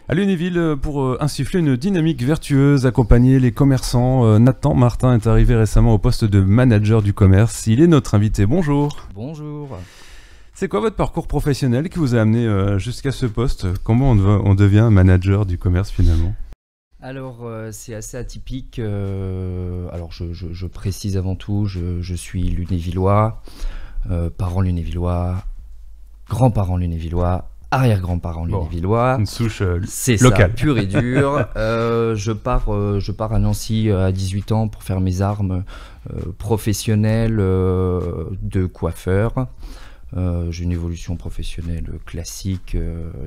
À Lunéville, pour insuffler une dynamique vertueuse, accompagner les commerçants, Nathan Martin est arrivé récemment au poste de manager du commerce. Il est notre invité. Bonjour. Bonjour. C'est quoi votre parcours professionnel qui vous a amené jusqu'à ce poste? Comment on devient manager du commerce finalement? Alors, c'est assez atypique. Alors, je précise avant tout, je suis lunévillois, parents lunévillois, grands-parents lunévillois, arrière-grands-parents lunévillois. Une souche c'est locale. Ça, pure et dure. Je pars à Nancy à 18 ans pour faire mes armes professionnelles de coiffeur. J'ai une évolution professionnelle classique,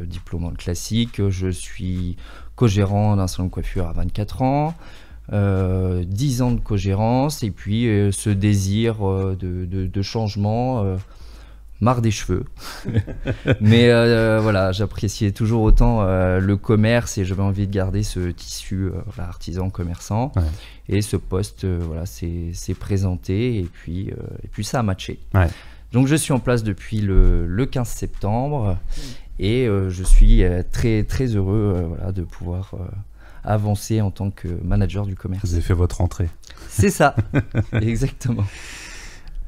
diplômante classique. Je suis co-gérant d'un salon de coiffure à 24 ans, 10 ans de co-gérance et puis ce désir de changement, marre des cheveux. Mais voilà, j'appréciais toujours autant le commerce et j'avais envie de garder ce tissu artisan commerçant. Ouais. Et ce poste voilà, s'est présenté et puis ça a matché. Ouais. Donc je suis en place depuis le 15 septembre et je suis très, très heureux voilà, de pouvoir avancer en tant que manager du commerce. Vous avez fait votre entrée. C'est ça, exactement.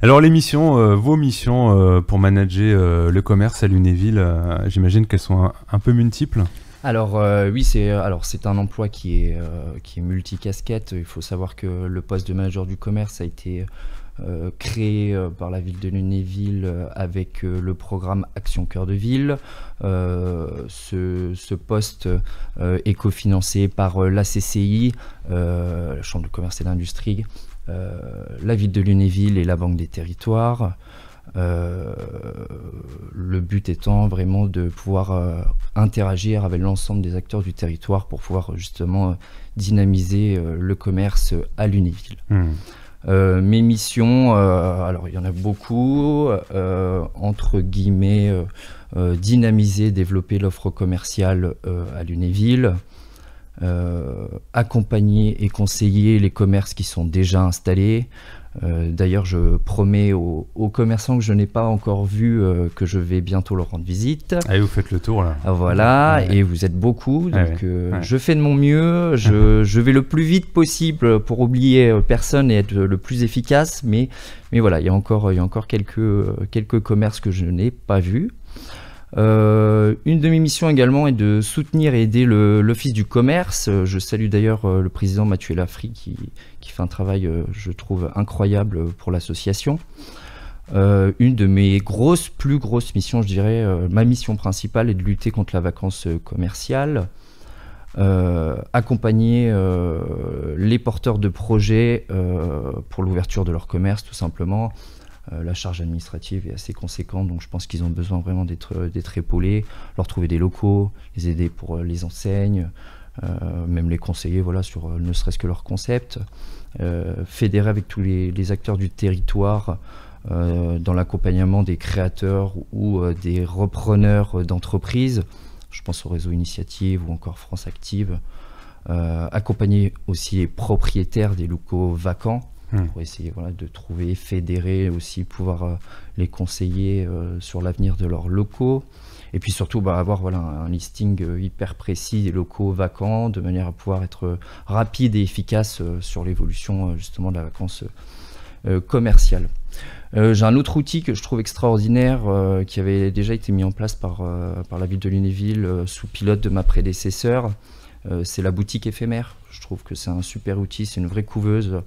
Alors les missions, vos missions pour manager le commerce à Lunéville, j'imagine qu'elles sont un peu multiples. Alors oui, c'est un emploi qui est multicasquette. Il faut savoir que le poste de manager du commerce a été créé par la ville de Lunéville avec le programme Action Cœur de Ville. Ce poste est cofinancé par la CCI, la Chambre de commerce et d'industrie, la ville de Lunéville et la Banque des territoires. Le but étant vraiment de pouvoir interagir avec l'ensemble des acteurs du territoire pour pouvoir justement dynamiser le commerce à Lunéville. Mes missions, alors il y en a beaucoup, entre guillemets, dynamiser, développer l'offre commerciale à Lunéville, accompagner et conseiller les commerces qui sont déjà installés. D'ailleurs, je promets aux commerçants que je n'ai pas encore vus que je vais bientôt leur rendre visite. Allez, vous faites le tour là. Voilà, ouais. Et vous êtes beaucoup, donc je fais de mon mieux. Je vais le plus vite possible pour oublier personne et être le plus efficace. Mais voilà, il y a encore quelques commerces que je n'ai pas vus. Une de mes missions également est de soutenir et aider l'Office du commerce. Je salue d'ailleurs le président Mathieu Lafri qui fait un travail, je trouve, incroyable pour l'association. Une de mes plus grosses missions, je dirais, ma mission principale est de lutter contre la vacance commerciale, accompagner les porteurs de projets pour l'ouverture de leur commerce, tout simplement. La charge administrative est assez conséquente, donc je pense qu'ils ont besoin vraiment d'être épaulés, leur trouver des locaux, les aider pour les enseignes, même les conseiller voilà, sur ne serait-ce que leur concept, fédérer avec tous les acteurs du territoire dans l'accompagnement des créateurs ou des repreneurs d'entreprises. Je pense au réseau Initiative ou encore France Active. Accompagner aussi les propriétaires des locaux vacants, pour essayer voilà, de trouver, fédérer, aussi pouvoir les conseiller sur l'avenir de leurs locaux. Et puis surtout avoir voilà, un listing hyper précis des locaux vacants, de manière à pouvoir être rapide et efficace sur l'évolution justement de la vacance commerciale. J'ai un autre outil que je trouve extraordinaire qui avait déjà été mis en place par la ville de Lunéville sous pilote de ma prédécesseur. C'est la boutique éphémère. Je trouve que c'est un super outil, c'est une vraie couveuse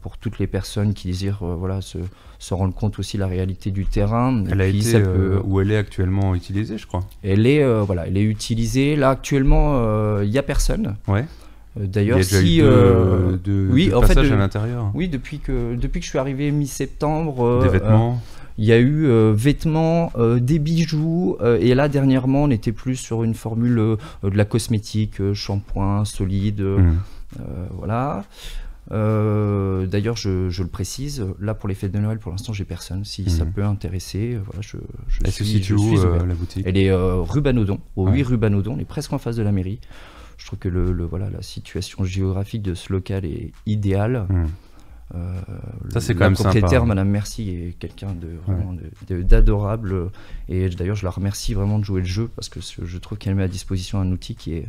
pour toutes les personnes qui désirent voilà, se rendre compte aussi de la réalité du terrain. Elle a été où elle est actuellement utilisée, je crois. Elle est utilisée. Là, actuellement, il n'y a personne. Ouais. D'ailleurs, si de passage à l'intérieur. Oui, depuis que je suis arrivé mi-septembre. Des vêtements. Il y a eu vêtements, des bijoux, et là dernièrement on était plus sur une formule de la cosmétique, shampoing, solide, voilà. D'ailleurs je le précise, là pour les fêtes de Noël pour l'instant j'ai personne, si ça peut intéresser, voilà, Elle se situe où la boutique? Elle est rue Banodon, au 8 rue Banodon, elle est presque en face de la mairie. Je trouve que voilà, la situation géographique de ce local est idéale. Ça, c'est quand même sympa. La propriétaire, Madame Merci, est quelqu'un d'adorable. Et d'ailleurs, je la remercie vraiment de jouer le jeu parce que je trouve qu'elle met à disposition un outil qui est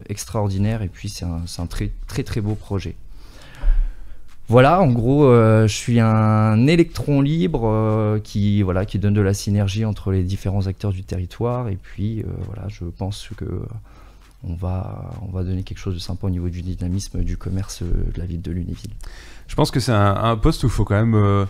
extraordinaire. Et puis, c'est un très, très, très beau projet. Voilà, en gros, je suis un électron libre qui donne de la synergie entre les différents acteurs du territoire. Et puis, voilà, je pense que on va donner quelque chose de sympa au niveau du dynamisme du commerce de la ville de Lunéville. Je pense que c'est un poste où il faut quand même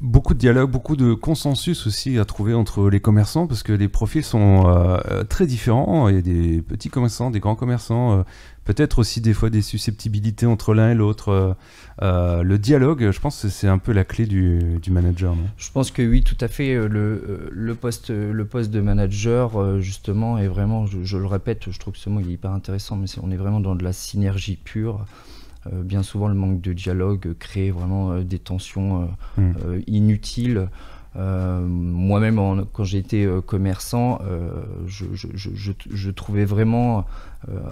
beaucoup de dialogue, beaucoup de consensus aussi à trouver entre les commerçants, parce que les profils sont très différents. Il y a des petits commerçants, des grands commerçants, peut-être aussi des fois des susceptibilité entre l'un et l'autre. Le dialogue, je pense que c'est un peu la clé du manager, non ? Je pense que oui, tout à fait. Le poste de manager, justement, est vraiment, je le répète, je trouve que ce mot il est hyper intéressant, mais on est vraiment dans de la synergie pure. Bien souvent, le manque de dialogue crée vraiment des tensions inutiles. Moi-même, quand j'ai été commerçant, je trouvais vraiment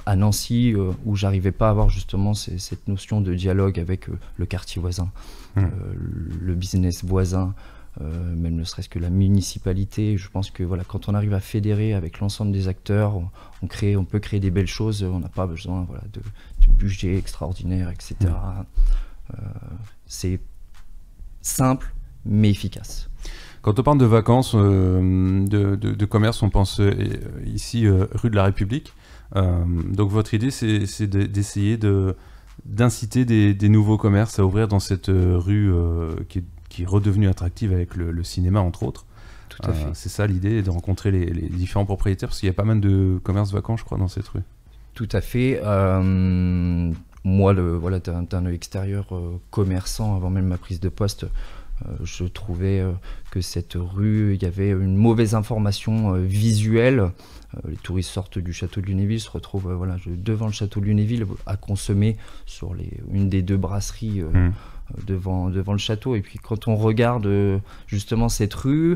à Nancy où j'arrivais pas à avoir justement cette notion de dialogue avec le quartier voisin, le business voisin, même ne serait-ce que la municipalité. Je pense que voilà, quand on arrive à fédérer avec l'ensemble des acteurs, on peut créer des belles choses. On n'a pas besoin de budget extraordinaire, etc. C'est simple mais efficace. Quand on parle de vacances, de commerce, on pense ici rue de la République. Donc votre idée, c'est d'essayer d'inciter des nouveaux commerces à ouvrir dans cette rue qui est redevenue attractive avec le cinéma, entre autres. Tout à fait. C'est ça l'idée, de rencontrer les différents propriétaires, parce qu'il y a pas mal de commerces vacants, je crois, dans cette rue. Tout à fait. Moi, d'un œil extérieur commerçant, avant même ma prise de poste, je trouvais que cette rue, il y avait une mauvaise information visuelle. Les touristes sortent du château de Lunéville, se retrouvent devant le château de Lunéville à consommer sur une des deux brasseries devant le château. Et puis quand on regarde justement cette rue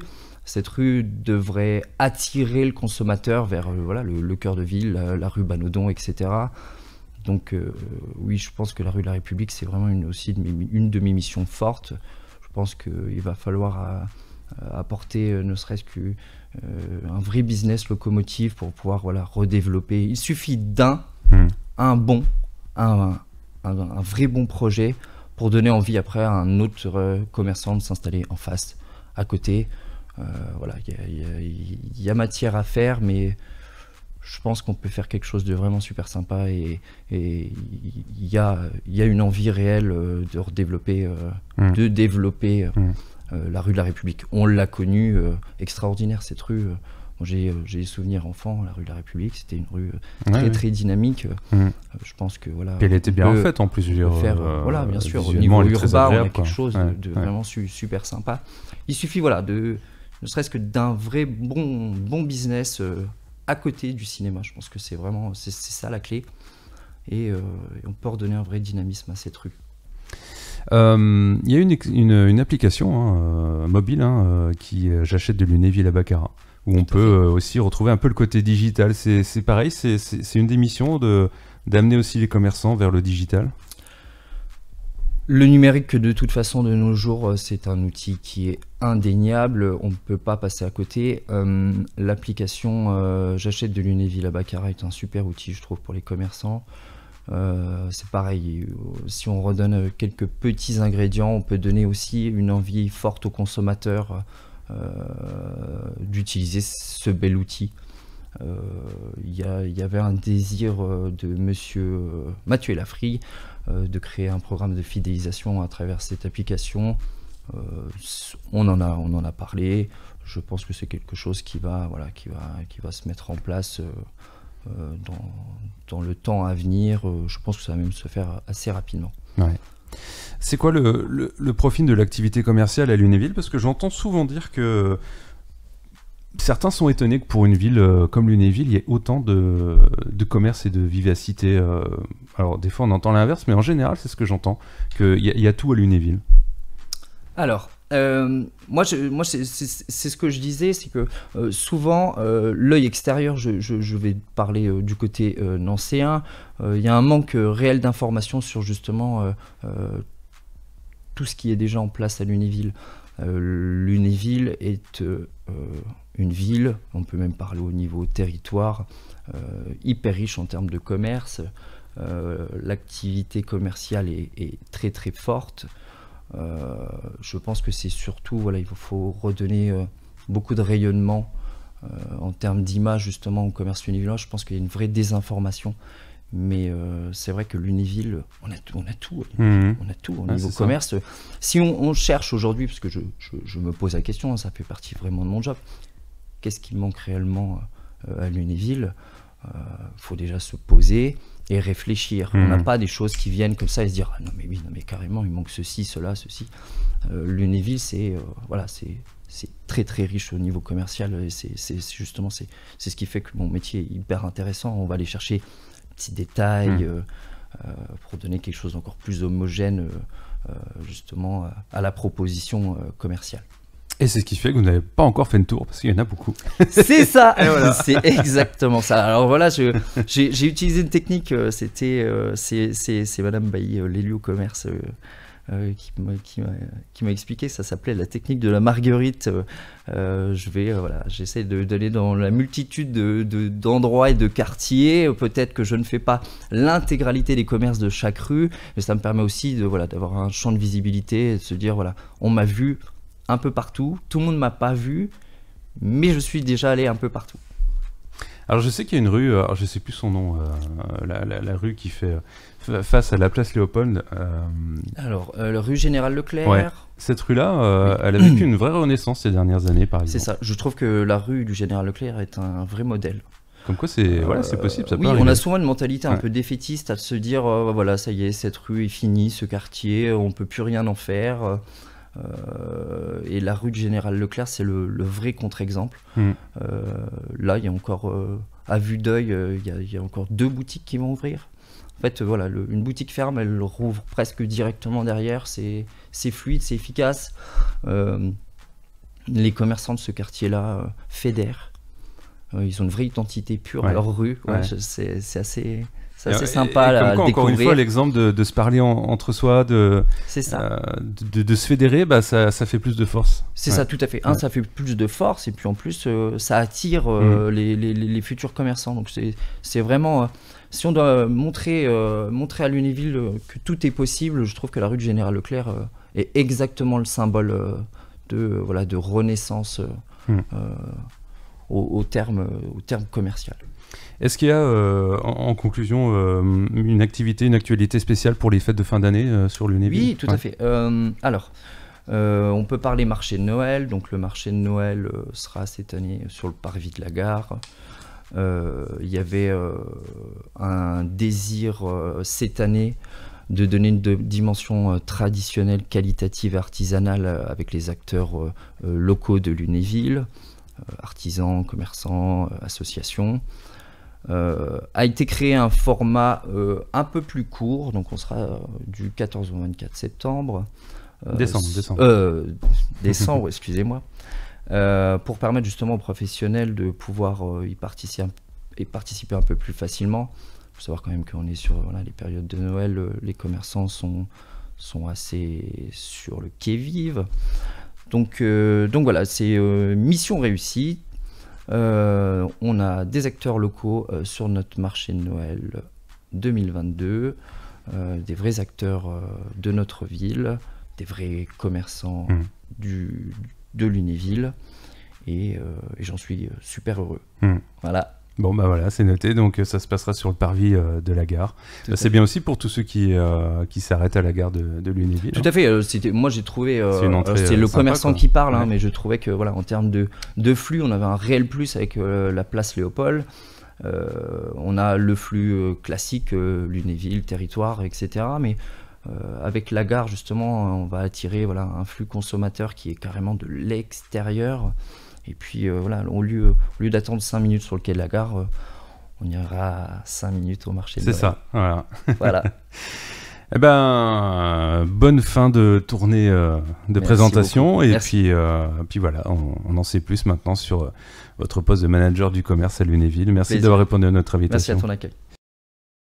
devrait attirer le consommateur vers le cœur de ville, la rue Banodon, etc. Donc oui, je pense que la rue de la République, c'est vraiment une de mes missions fortes. Je pense qu'il va falloir apporter ne serait-ce qu'un vrai business locomotive pour pouvoir redévelopper. Il suffit un vrai bon projet pour donner envie après à un autre commerçant de s'installer en face, à côté. Il y a matière à faire, mais je pense qu'on peut faire quelque chose de vraiment super sympa et il y a une envie réelle de redévelopper, de développer la rue de la République. On l'a connue, extraordinaire cette rue. Moi, j'ai des souvenirs enfants, la rue de la République, c'était une rue très dynamique. Je pense que Et elle était bien faite en plus. Bien sûr, au niveau urbain, on a quelque chose de vraiment super sympa. Il suffit ne serait-ce que d'un vrai bon business à côté du cinéma. Je pense que c'est ça la clé. Et on peut redonner un vrai dynamisme à cette rue. Il y a une application mobile qui j'achète de Lunéville à Baccarat, où on peut aussi retrouver un peu le côté digital. C'est pareil, c'est une des missions d'amener aussi les commerçants vers le digital. Le numérique, de toute façon, de nos jours, c'est un outil qui est indéniable. On ne peut pas passer à côté. L'application J'achète de Lunéville à Baccarat est un super outil, je trouve, pour les commerçants. C'est pareil, si on redonne quelques petits ingrédients, on peut donner aussi une envie forte aux consommateurs d'utiliser ce bel outil. Il y avait un désir de monsieur Mathieu Lafrie de créer un programme de fidélisation à travers cette application. On en a parlé. Je pense que c'est quelque chose qui va se mettre en place dans le temps à venir. Je pense que ça va même se faire assez rapidement. Ouais. C'est quoi le profil de l'activité commerciale à Lunéville? Parce que j'entends souvent dire que certains sont étonnés que pour une ville comme Lunéville, il y ait autant de commerce et de vivacité. Alors des fois on entend l'inverse, mais en général c'est ce que j'entends, qu'il y a tout à Lunéville. Alors, Moi, c'est ce que je disais, c'est que souvent, l'œil extérieur, je vais parler du côté nancéen, il y a un manque réel d'informations sur justement tout ce qui est déjà en place à Lunéville. Lunéville est une ville, on peut même parler au niveau territoire, hyper riche en termes de commerce. L'activité commerciale est très très forte. Je pense que c'est surtout, voilà, il faut redonner beaucoup de rayonnement en termes d'image justement au commerce lunévillois. Je pense qu'il y a une vraie désinformation. Mais c'est vrai que Lunéville, on a tout. On a tout au niveau commerce. Si on cherche aujourd'hui, parce que je me pose la question, ça fait partie vraiment de mon job, qu'est-ce qui manque réellement à Lunéville? Faut déjà se poser et réfléchir. On n'a pas des choses qui viennent comme ça et se dire ah non mais carrément il manque ceci, cela, ceci. Lunéville c'est voilà, c'est très très riche au niveau commercial et c'est justement c'est ce qui fait que mon métier est hyper intéressant. On va aller chercher petits détails pour donner quelque chose d'encore plus homogène justement à la proposition commerciale. Et c'est ce qui fait que vous n'avez pas encore fait le tour, parce qu'il y en a beaucoup. C'est ça, voilà. C'est exactement ça. Alors voilà, j'ai utilisé une technique, c'est Madame Bailly, l'élu au commerce, qui m'a expliqué, ça s'appelait la technique de la marguerite. J'essaie de donner dans la multitude d'endroits et de quartiers. Peut-être que je ne fais pas l'intégralité des commerces de chaque rue, mais ça me permet aussi d'avoir un champ de visibilité et de se dire, voilà, on m'a vu un peu partout, tout le monde ne m'a pas vu, mais je suis déjà allé un peu partout. Alors je sais qu'il y a une rue, alors je sais plus son nom, la rue qui fait face à la place Léopold. Alors la rue Général Leclerc. Ouais. Cette rue-là, elle a vécu une vraie renaissance ces dernières années, par exemple. C'est ça. Je trouve que la rue du Général Leclerc est un vrai modèle. Comme quoi, c'est possible. Ça peut oui, arriver. On a souvent une mentalité un peu défaitiste à se dire voilà, ça y est, cette rue est finie, ce quartier, on peut plus rien en faire. Et la rue du Général Leclerc, c'est le vrai contre-exemple. Là, il y a encore, à vue d'œil, il y a encore 2 boutiques qui vont ouvrir. En fait, voilà, une boutique ferme, elle rouvre presque directement derrière. C'est fluide, c'est efficace. Les commerçants de ce quartier-là fédèrent. Ils ont une vraie identité pure à leur rue. Ouais, c'est assez... C'est assez sympa à découvrir. Encore une fois, l'exemple de se parler entre soi, de se fédérer, bah, ça fait plus de force. C'est ça, tout à fait. Ça fait plus de force et puis en plus, ça attire les futurs commerçants. Donc c'est vraiment... si on doit montrer à Lunéville que tout est possible, je trouve que la rue du Général Leclerc est exactement le symbole de renaissance au terme commercial. Est-ce qu'il y a, en conclusion, une actualité spéciale pour les fêtes de fin d'année sur Lunéville? Oui, tout à fait. Alors, on peut parler marché de Noël. Donc, le marché de Noël sera cette année sur le parvis de la gare. Il y avait un désir cette année de donner une dimension traditionnelle, qualitative et artisanale avec les acteurs locaux de Lunéville, artisans, commerçants, associations. A été créé un format un peu plus court, donc on sera du 14 au 24 septembre. Décembre, excusez-moi, pour permettre justement aux professionnels de pouvoir y participer un peu plus facilement. Il faut savoir quand même qu'on est sur les périodes de Noël, les commerçants sont assez sur le qui-vive. Donc voilà, c'est mission réussie. On a des acteurs locaux sur notre marché de Noël 2022, des vrais acteurs de notre ville, des vrais commerçants de Lunéville, et j'en suis super heureux. Voilà. Bon bah voilà, c'est noté, donc ça se passera sur le parvis de la gare. C'est bien aussi pour tous ceux qui s'arrêtent à la gare de Lunéville. Tout à fait, moi j'ai trouvé, c'est le commerçant qui parle, mais je trouvais que en termes de flux, on avait un réel plus avec la place Léopold. On a le flux classique, Lunéville, territoire, etc. Mais avec la gare, justement, on va attirer un flux consommateur qui est carrément de l'extérieur. Et puis au lieu d'attendre 5 minutes sur le quai de la gare, on ira 5 minutes au marché de Noël. C'est ça, voilà. Voilà. Eh ben, bonne fin de tournée de Merci présentation. beaucoup. Et Merci. puis voilà, on en sait plus maintenant sur votre poste de manager du commerce à Lunéville. Merci Plaisir. d'avoir répondu à notre Merci à invitation. ton accueil.